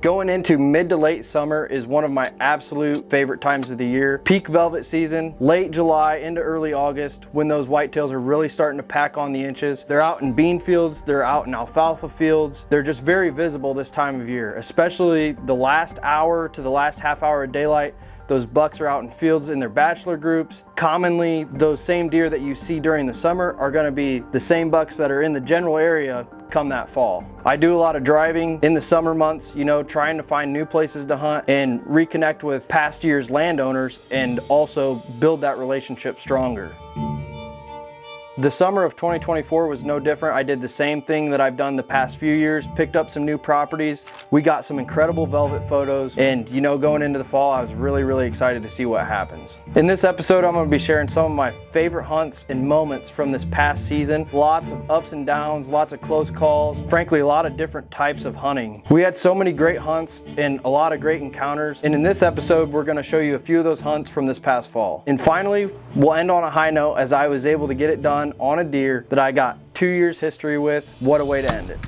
Going into mid to late summer is one of my absolute favorite times of the year. Peak velvet season, late July into early August, when those whitetails are really starting to pack on the inches. They're out in bean fields, they're out in alfalfa fields. They're just very visible this time of year, especially the last hour to the last half hour of daylight. Those bucks are out in fields in their bachelor groups. Commonly, those same deer that you see during the summer are going to be the same bucks that are in the general area come that fall. I do a lot of driving in the summer months, you know, trying to find new places to hunt and reconnect with past year's landowners and also build that relationship stronger. The summer of 2024 was no different. I did the same thing that I've done the past few years, picked up some new properties. We got some incredible velvet photos, and you know, going into the fall, I was really excited to see what happens. In this episode, I'm going to be sharing some of my favorite hunts and moments from this past season. Lots of ups and downs, lots of close calls, frankly, a lot of different types of hunting. We had so many great hunts and a lot of great encounters, and in this episode, we're going to show you a few of those hunts from this past fall. And finally, we'll end on a high note as I was able to get it done on a deer that I got 2 years history with. What a way to end it.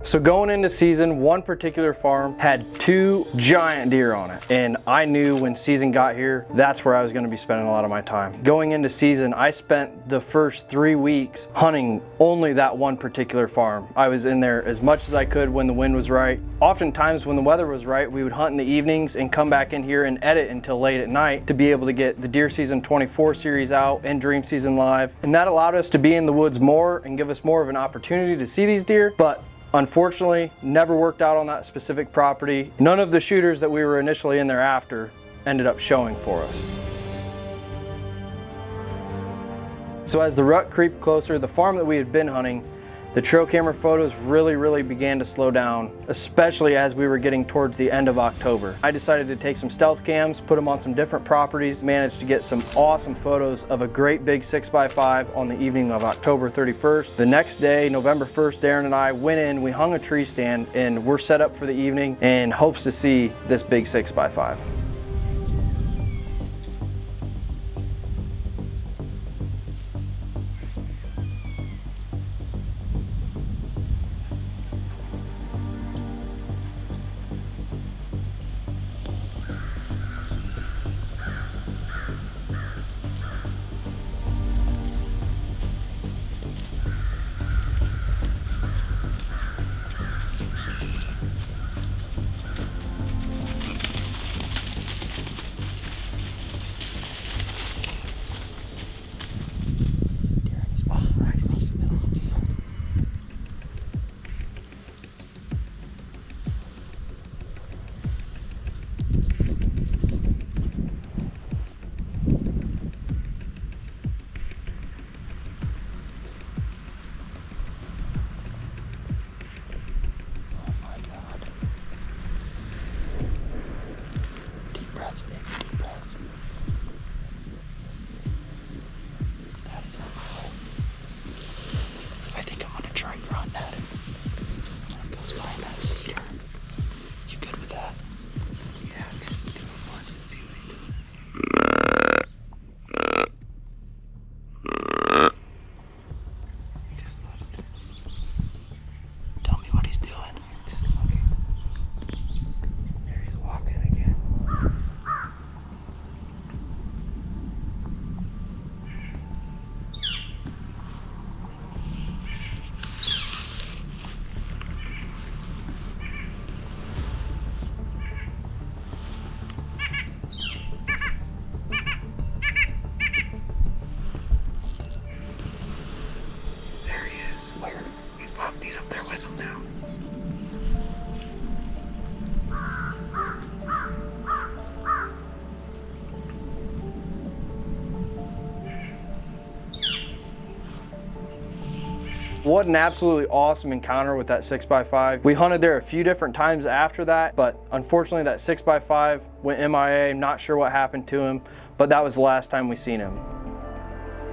So going into season, one particular farm had 2 giant deer on it, and I knew when season got here, that's where I was going to be spending a lot of my time. Going into season, I spent the first 3 weeks hunting only that one particular farm. I was in there as much as I could when the wind was right. Oftentimes when the weather was right, we would hunt in the evenings and come back in here and edit until late at night to be able to get the Deer Season 24 series out and Dream Season live. And that allowed us to be in the woods more and give us more of an opportunity to see these deer, but unfortunately, never worked out on that specific property. None of the shooters that we were initially in there after ended up showing for us. So as the rut creeped closer, the farm that we had been hunting, the trail camera photos really began to slow down, especially as we were getting towards the end of October. I decided to take some stealth cams, put them on some different properties, managed to get some awesome photos of a great big 6x5 on the evening of October 31st. The next day, November 1st, Darren and I went in, we hung a tree stand, and we're set up for the evening in hopes to see this big 6x5. He's up there with him now. What an absolutely awesome encounter with that 6x5. We hunted there a few different times after that, but unfortunately that 6x5 went MIA. Not sure what happened to him, but that was the last time we seen him.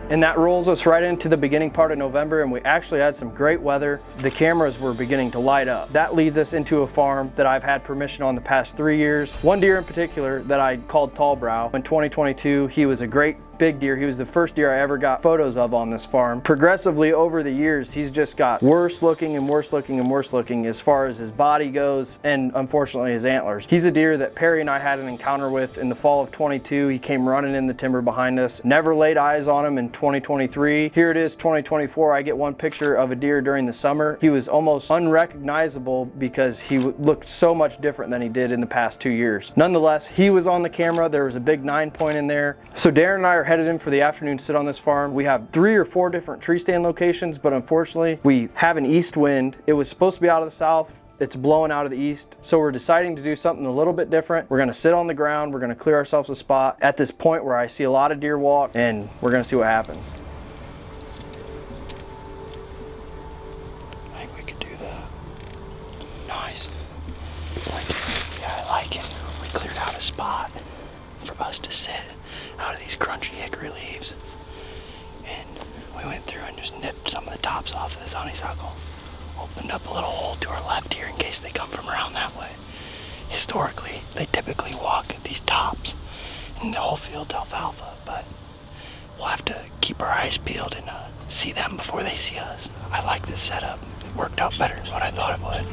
And that rolls us right into the beginning part of November, and we actually had some great weather. The cameras were beginning to light up. That leads us into a farm that I've had permission on the past 3 years. One deer in particular that I called Tall Brow. In 2022, he was a great big deer. He was the first deer I ever got photos of on this farm. Progressively over the years, he's just got worse looking and worse looking and worse looking as far as his body goes, and unfortunately his antlers. He's a deer that Perry and I had an encounter with in the fall of 22. He came running in the timber behind us. Never laid eyes on him in 2023. Here it is, 2024. I get one picture of a deer during the summer. He was almost unrecognizable because he looked so much different than he did in the past 2 years. Nonetheless, he was on the camera. There was a big 9-point in there. So Darren and I are headed in for the afternoon sit on this farm. We have 3 or 4 different tree stand locations, but unfortunately we have an east wind. It was supposed to be out of the south. It's blowing out of the east. So we're deciding to do something a little bit different. We're gonna sit on the ground. We're gonna clear ourselves a spot at this point where I see a lot of deer walk, and we're gonna see what happens. I think we could do that. Nice. Yeah, I like it. We cleared out a spot for us to sit out of these crunchy hickory leaves. And we went through and just nipped some of the tops off of this honeysuckle. Opened up a little hole to our left here in case they come from around that way. Historically, they typically walk these tops and the whole field's alfalfa, but we'll have to keep our eyes peeled and see them before they see us. I like this setup. It worked out better than what I thought it would.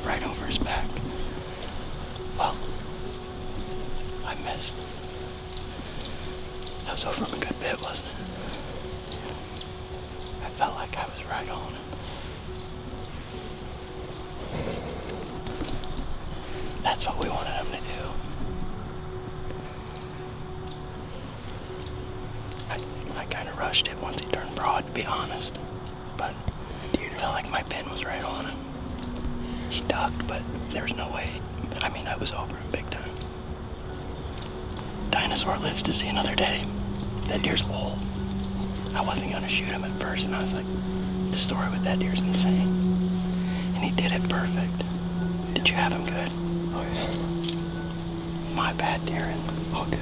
Right over his back. Well, I missed. That was over him a good bit, wasn't it? I felt like I was right on him. That's what we wanted him to do. I kind of rushed it once he turned broad, to be honest. But it felt like my pin was right on him. He ducked, but there was no way. I mean, I was over him big time. Dinosaur lives to see another day. That deer's old. I wasn't gonna shoot him at first, and I was like, the story with that deer's insane. And he did it perfect. Did you have him good? Oh yeah. My bad, Darren. All good.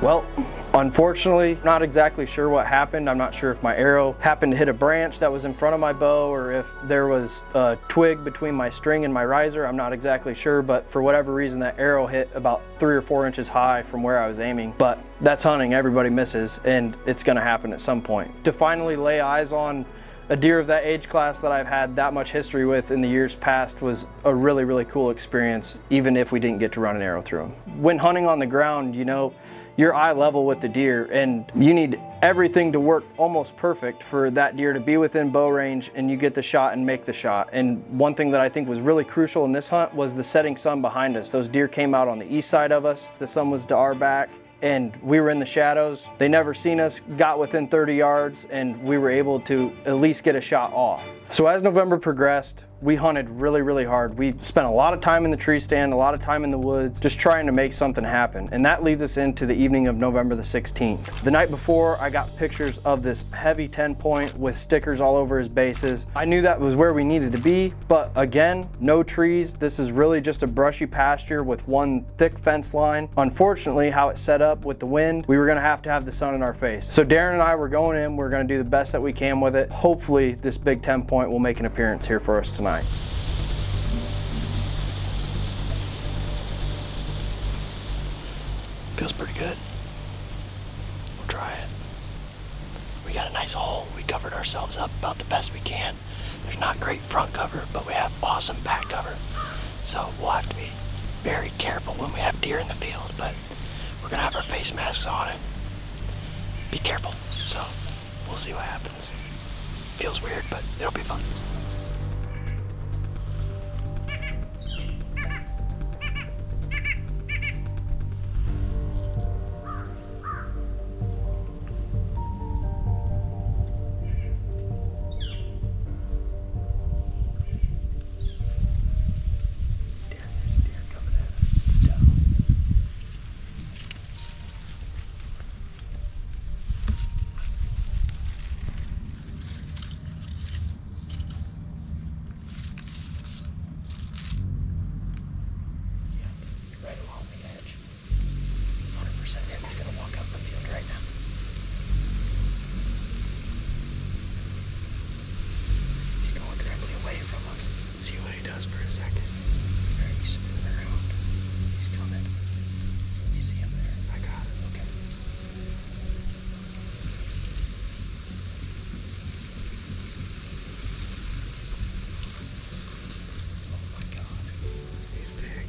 Well, unfortunately, not exactly sure what happened. I'm not sure if my arrow happened to hit a branch that was in front of my bow or if there was a twig between my string and my riser. I'm not exactly sure, but for whatever reason, that arrow hit about 3 or 4 inches high from where I was aiming. But that's hunting, everybody misses, and it's gonna happen at some point. To finally lay eyes on a deer of that age class that I've had that much history with in the years past was a really, really cool experience, even if we didn't get to run an arrow through him. When hunting on the ground, you know, you're eye level with the deer, and you need everything to work almost perfect for that deer to be within bow range and you get the shot and make the shot. And one thing that I think was really crucial in this hunt was the setting sun behind us. Those deer came out on the east side of us. The sun was to our back and we were in the shadows. They never seen us, got within 30 yards, and we were able to at least get a shot off. So as November progressed, we hunted really, really hard. We spent a lot of time in the tree stand, a lot of time in the woods, just trying to make something happen. And that leads us into the evening of November the 16th. The night before, I got pictures of this heavy 10-point with stickers all over his bases. I knew that was where we needed to be, but again, no trees. This is really just a brushy pasture with one thick fence line. Unfortunately, how it's set up with the wind, we were gonna have to have the sun in our face. So Darren and I were going in, we're gonna do the best that we can with it. Hopefully this big 10-point will make an appearance here for us tonight. Feels pretty good. We'll try it. We got a nice hole. We covered ourselves up about the best we can. There's not great front cover, but we have awesome back cover. So we'll have to be very careful when we have deer in the field, but we're gonna have our face masks on and be careful. So we'll see what happens. Feels weird, but it'll be fun. For a second. He's spinning around. He's coming. You see him there? I got it. Okay. Oh my God. He's big.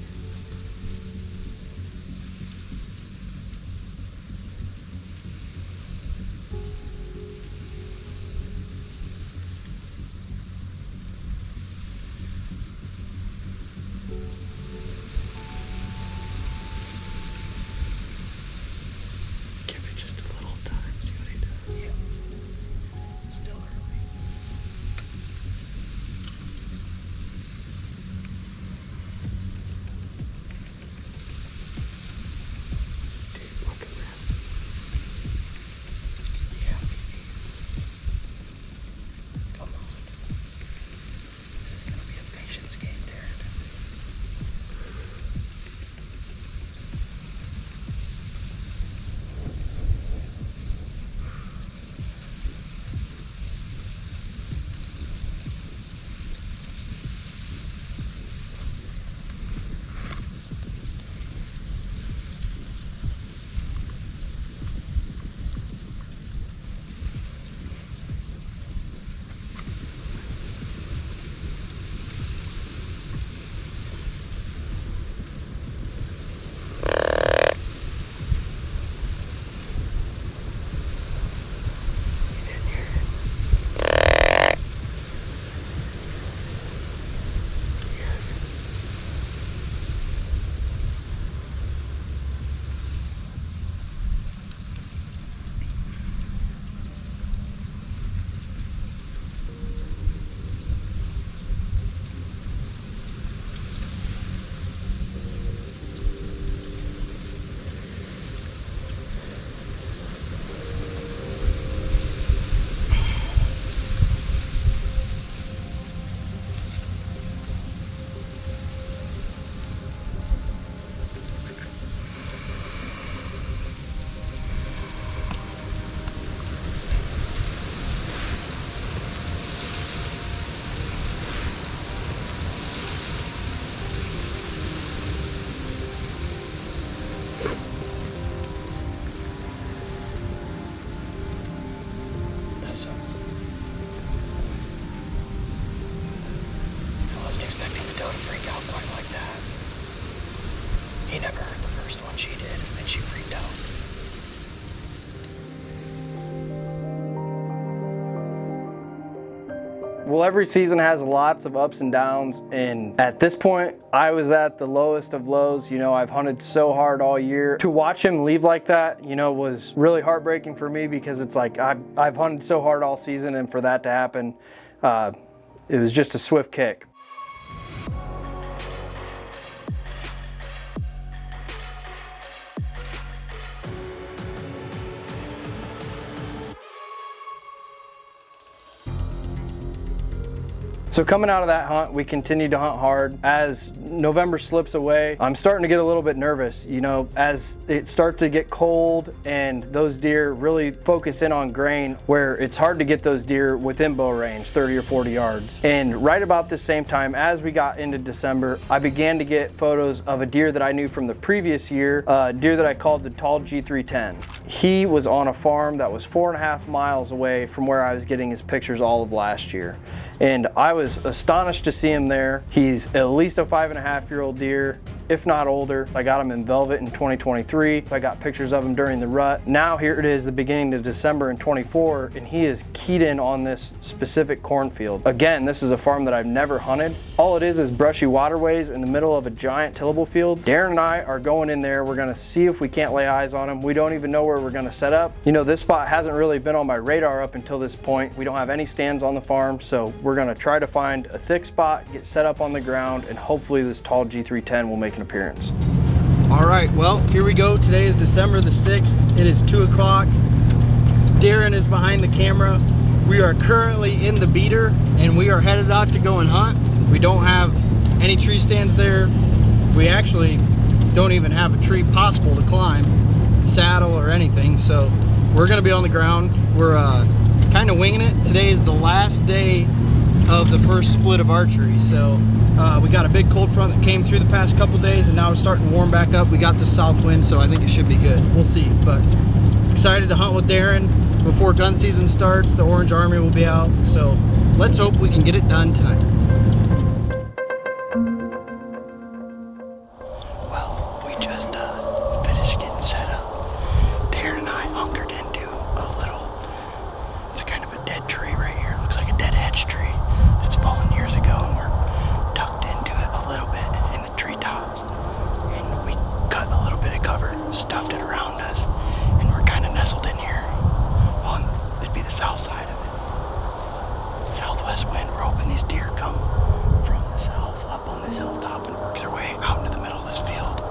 He never heard the first one, she did, and she freaked out. Well, every season has lots of ups and downs, and at this point, I was at the lowest of lows. You know, I've hunted so hard all year. To watch him leave like that, you know, was really heartbreaking for me, because it's like I've hunted so hard all season, and for that to happen, it was just a swift kick. So coming out of that hunt, we continued to hunt hard. As November slips away, I'm starting to get a little bit nervous. You know, as it starts to get cold and those deer really focus in on grain, where it's hard to get those deer within bow range, 30 or 40 yards. And right about the same time, as we got into December, I began to get photos of a deer that I knew from the previous year, a deer that I called the tall G310. He was on a farm that was 4.5 miles away from where I was getting his pictures all of last year. And I was astonished to see him there. He's at least a 5.5-year-old deer, if not older. I got him in velvet in 2023. I got pictures of him during the rut. Now here it is, the beginning of December in 24, and he is keyed in on this specific cornfield. Again, this is a farm that I've never hunted. All it is brushy waterways in the middle of a giant tillable field. Darren and I are going in there. We're gonna see if we can't lay eyes on him. We don't even know where we're gonna set up. You know, this spot hasn't really been on my radar up until this point. We don't have any stands on the farm, so we're gonna try to find a thick spot, get set up on the ground, and hopefully this tall G310 will make an appearance. All right, well, here we go. Today is December the 6th. It is 2 o'clock. Darren is behind the camera. We are currently in the beater and we are headed out to go and hunt. We don't have any tree stands there. We actually don't even have a tree possible to climb, saddle or anything. So we're gonna be on the ground. We're kind of winging it. Today is the last day of the first split of archery. So we got a big cold front that came through the past couple days and now it's starting to warm back up. We got the south wind, so I think it should be good. We'll see, but excited to hunt with Darren before gun season starts. The Orange Army will be out, so let's hope we can get it done tonight. Well, we just finished getting set up. Darren and I hunkered into a little, it's kind of a dead tree right here. It looks like a dead hedge tree that's fallen years ago, and we're tucked into it a little bit in the treetops. And we cut a little bit of cover, stuffed it around us, and we're kind of nestled in here on, it'd be the south side of it. Southwest wind, we're hoping these deer come from the south up on this hilltop and work their way out into the middle of this field.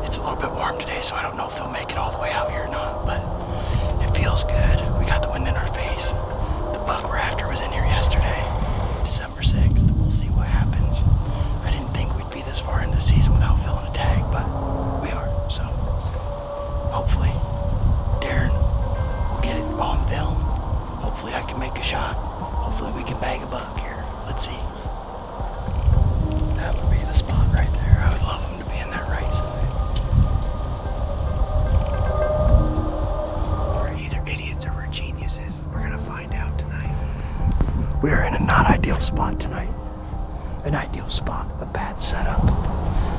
It's a little bit warm today, so I don't know if they'll make it all the way out here or not, but it feels good. We got the wind in our face. The buck we're after was in here yesterday, December 6th. We'll see what happens. I didn't think we'd be this far into the season without filling a tag, but we are, so hopefully Darren will get it on film. Hopefully I can make a shot. Hopefully we can bag a buck here. Let's see. That would be the spot right there. I would love him to be in that right side. We're either idiots or we're geniuses. We're gonna find out tonight. We are in a not ideal spot tonight. An ideal spot, a bad setup.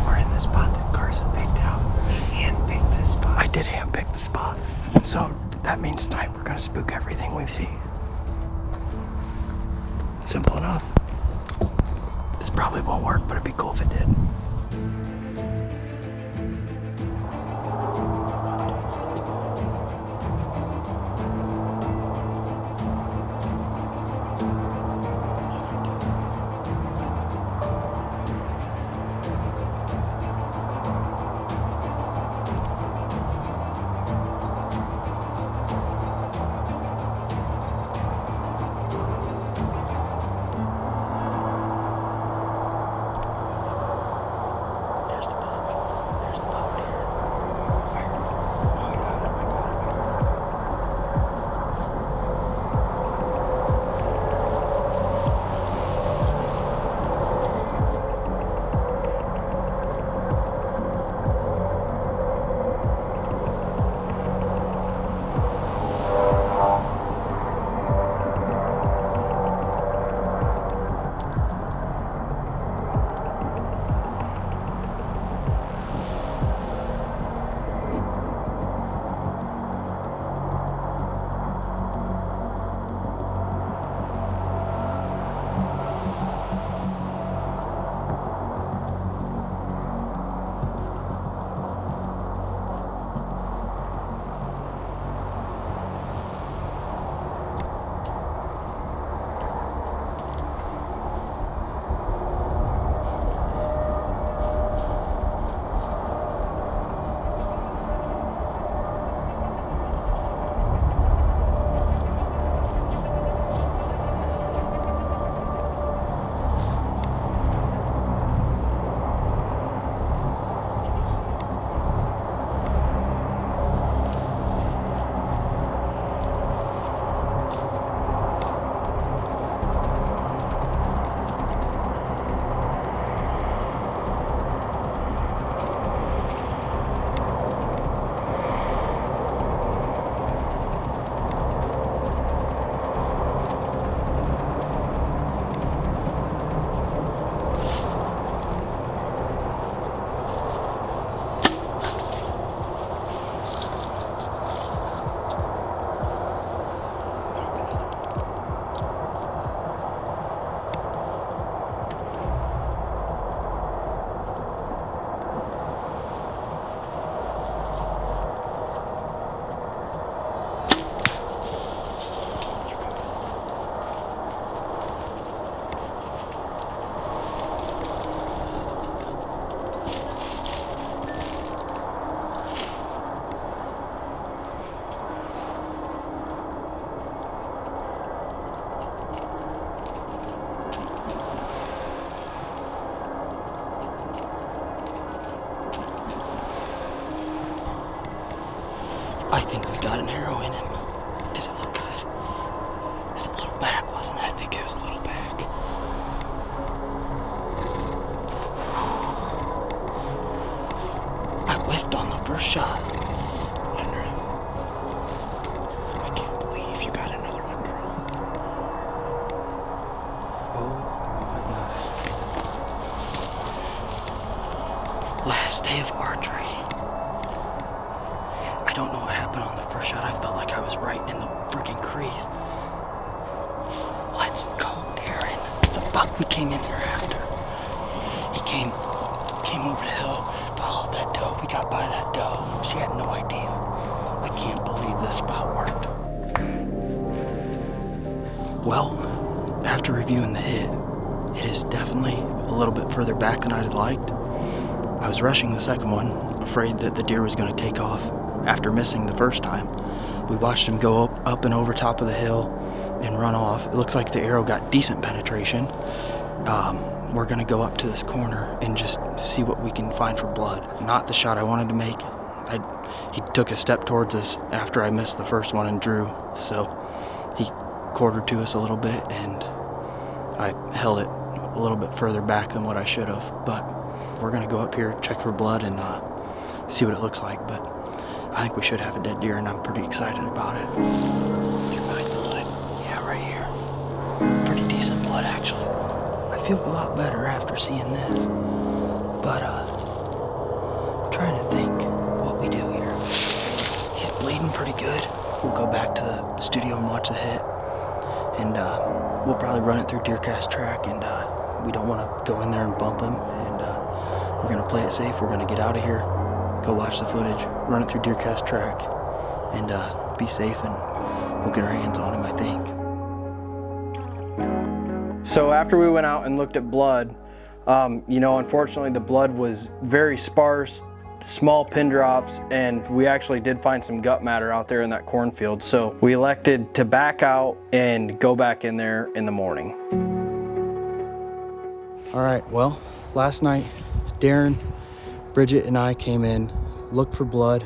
We're in the spot that Carson picked out. He handpicked this spot. I did handpick the spot. So that means tonight we're gonna spook everything we see. Simple enough. This probably won't work, but it'd be cool if it did. I think we got an arrow in him. Did it look good? It was a little back, wasn't it? I think it was a little back. I whiffed on the first shot. Under him. I can't believe you got another one, girl. Oh my gosh. Last day of archery. I don't know what happened on the first shot. I felt like I was right in the freaking crease. Let's go, Darren. The buck we came in here after. He came over the hill, followed that doe. We got by that doe. She had no idea. I can't believe this spot worked. Well, after reviewing the hit, it is definitely a little bit further back than I'd liked. I was rushing the second one, afraid that the deer was going to take off after missing the first time. We watched him go up and over top of the hill and run off. It looks like the arrow got decent penetration. We're going to go up to this corner and just see what we can find for blood. Not the shot I wanted to make. He took a step towards us after I missed the first one and drew, so he quartered to us a little bit, and I held it a little bit further back than what I should have. But we're going to go up here, check for blood, and see what it looks like. But I think we should have a dead deer, and I'm pretty excited about it. You find blood? Yeah, right here. Pretty decent blood, actually. I feel a lot better after seeing this. But, trying to think what we do here. He's bleeding pretty good. We'll go back to the studio and watch the hit. And, we'll probably run it through DeerCast track, and, we don't want to go in there and bump him. And, we're going to play it safe. We're going to get out of here, go watch the footage, run it through DeerCast track, and be safe, and we'll get our hands on him, I think. So after we went out and looked at blood, unfortunately the blood was very sparse, small pin drops, and we actually did find some gut matter out there in that cornfield. So we elected to back out and go back in there in the morning. All right, well, last night, Darren, Bridget, and I came in, looked for blood.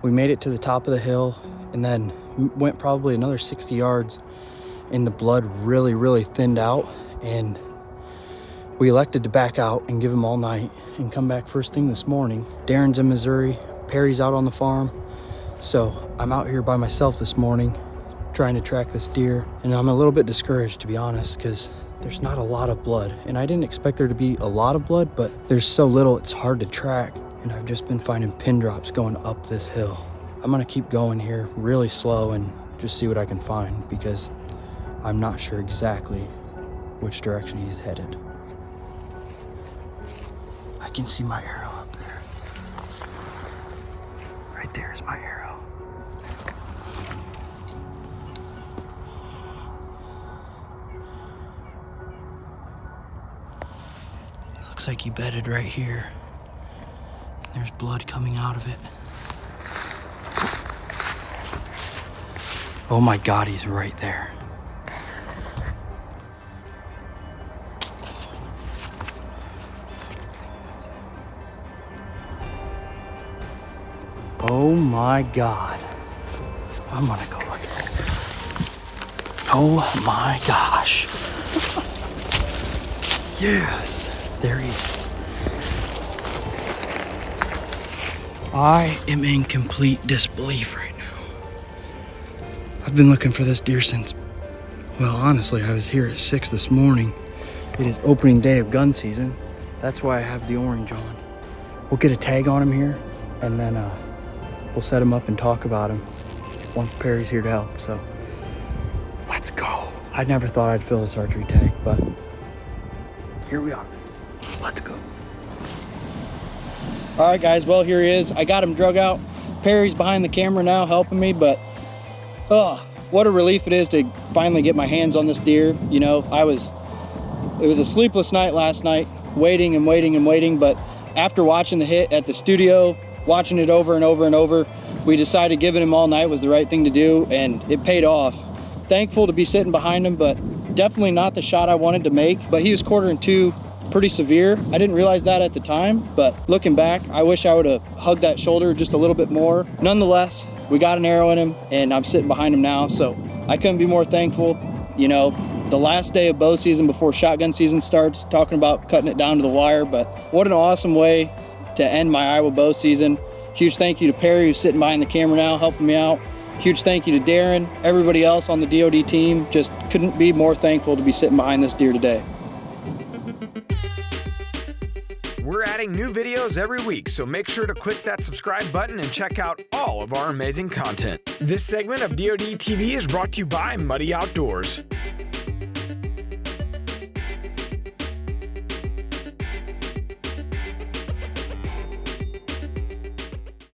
We made it to the top of the hill and then went probably another 60 yards, and the blood really, really thinned out, and we elected to back out and give him all night and come back first thing this morning. Darren's in Missouri, Perry's out on the farm, so I'm out here by myself this morning trying to track this deer, and I'm a little bit discouraged, to be honest, because there's not a lot of blood, and I didn't expect there to be a lot of blood, but there's so little it's hard to track, and I've just been finding pin drops going up this hill. I'm gonna keep going here really slow and just see what I can find, because I'm not sure exactly which direction he's headed. I can see my arrow up there. Right there's my arrow. Looks like he bedded right here. There's blood coming out of it. Oh my God, he's right there. Oh my God. I'm gonna go look at it. Oh my gosh. Yes, there he is. I am in complete disbelief right now. I've been looking for this deer since, well, honestly, I was here at 6 this morning. It is opening day of gun season. That's why I have the orange on. We'll get a tag on him here, and then we'll set him up and talk about him once Perry's here to help. So let's go. I never thought I'd fill this archery tag, but here we are. Let's go. All right, guys, well, here he is. I got him drug out. Perry's behind the camera now helping me, but oh, what a relief it is to finally get my hands on this deer. You know, it was a sleepless night last night, waiting and waiting and waiting, but after watching the hit at the studio, watching it over and over and over, we decided giving him all night was the right thing to do, and it paid off. Thankful to be sitting behind him, but definitely not the shot I wanted to make. But he was quartering 2 pretty severe. I didn't realize that at the time, but looking back, I wish I would have hugged that shoulder just a little bit more. Nonetheless, we got an arrow in him and I'm sitting behind him now, so I couldn't be more thankful. You know, the last day of bow season before shotgun season starts, talking about cutting it down to the wire, but what an awesome way to end my Iowa bow season. Huge thank you to Perry, who's sitting behind the camera now helping me out. Huge thank you to Darren, everybody else on the DoD team. Just couldn't be more thankful to be sitting behind this deer today. We're adding new videos every week, so make sure to click that subscribe button and check out all of our amazing content. This segment of DoD TV is brought to you by Muddy Outdoors.